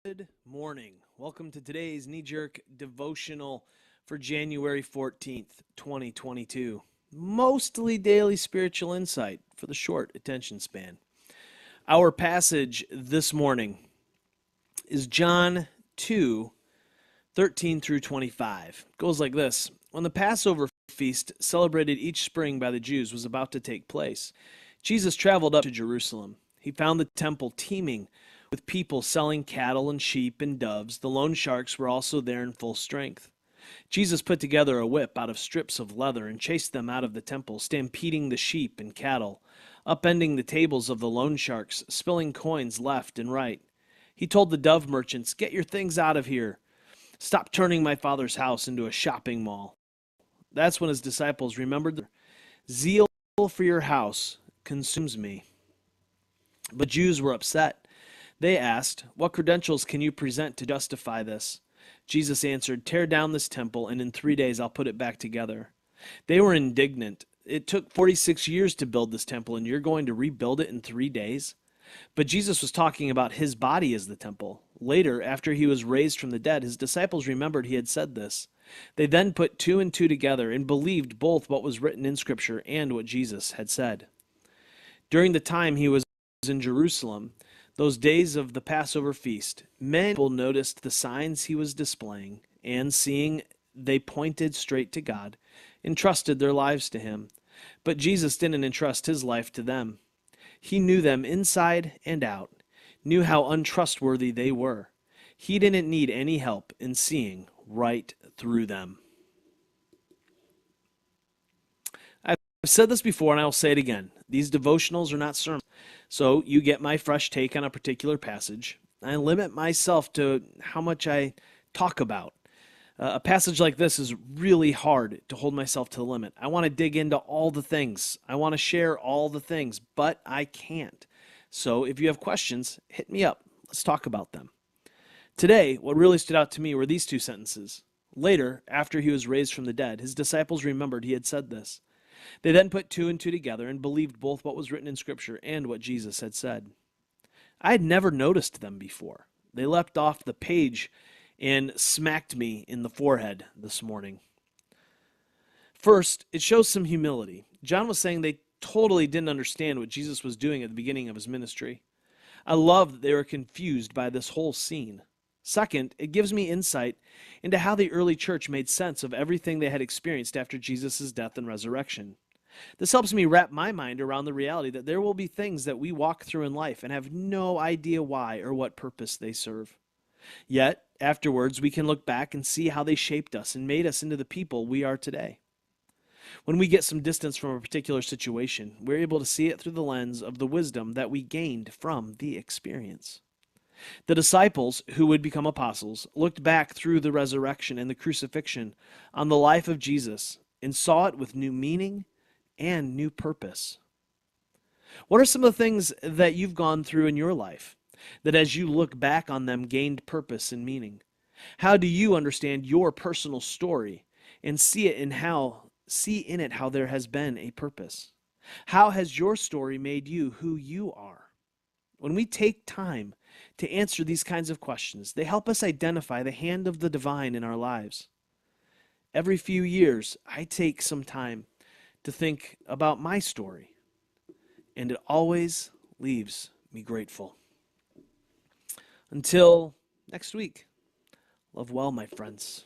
Good morning. Welcome to today's knee-jerk devotional for January 14th, 2022. Mostly daily spiritual insight for the short attention span. Our passage this morning is John 2:13 through 25. It goes like this. When the Passover feast celebrated each spring by the Jews was about to take place, Jesus traveled up to Jerusalem. He found the temple teeming with people selling cattle and sheep and doves. The loan sharks were also there in full strength. Jesus put together a whip out of strips of leather and chased them out of the temple, stampeding the sheep and cattle, upending the tables of the loan sharks, spilling coins left and right. He told the dove merchants, "Get your things out of here. Stop turning my father's house into a shopping mall." That's when his disciples remembered, "Zeal for your house consumes me." But Jews were upset. They asked, "What credentials can you present to justify this?" Jesus answered, "Tear down this temple, and in 3 days I'll put it back together." They were indignant. "It took 46 years to build this temple, and you're going to rebuild it in 3 days?" But Jesus was talking about his body as the temple. Later, after he was raised from the dead, his disciples remembered he had said this. They then put two and two together and believed both what was written in Scripture and what Jesus had said. During the time he was in Jerusalem, those days of the Passover feast, many people noticed the signs he was displaying, and seeing they pointed straight to God, entrusted their lives to him. But Jesus didn't entrust his life to them. He knew them inside and out, knew how untrustworthy they were. He didn't need any help in seeing right through them. I've said this before and I will say it again. These devotionals are not sermons. So you get my fresh take on a particular passage. I limit myself to how much I talk about. A passage like this is really hard to hold myself to the limit. I want to dig into all the things. I want to share all the things, but I can't. So if you have questions, hit me up. Let's talk about them. Today, what really stood out to me were these two sentences. Later, after he was raised from the dead, his disciples remembered he had said this. They then put two and two together and believed both what was written in Scripture and what Jesus had said. I had never noticed them before. They leapt off the page and smacked me in the forehead this morning. First, it shows some humility. John was saying they totally didn't understand what Jesus was doing at the beginning of his ministry. I love that they were confused by this whole scene. Second, it gives me insight into how the early church made sense of everything they had experienced after Jesus' death and resurrection. This helps me wrap my mind around the reality that there will be things that we walk through in life and have no idea why or what purpose they serve. Yet, afterwards, we can look back and see how they shaped us and made us into the people we are today. When we get some distance from a particular situation, we're able to see it through the lens of the wisdom that we gained from the experience. The disciples, who would become apostles, looked back through the resurrection and the crucifixion on the life of Jesus and saw it with new meaning and new purpose. What are some of the things that you've gone through in your life that as you look back on them gained purpose and meaning? How do you understand your personal story and see in it how there has been a purpose? How has your story made you who you are? When we take time to answer these kinds of questions, they help us identify the hand of the divine in our lives. Every few years, I take some time to think about my story, and it always leaves me grateful. Until next week, love well, my friends.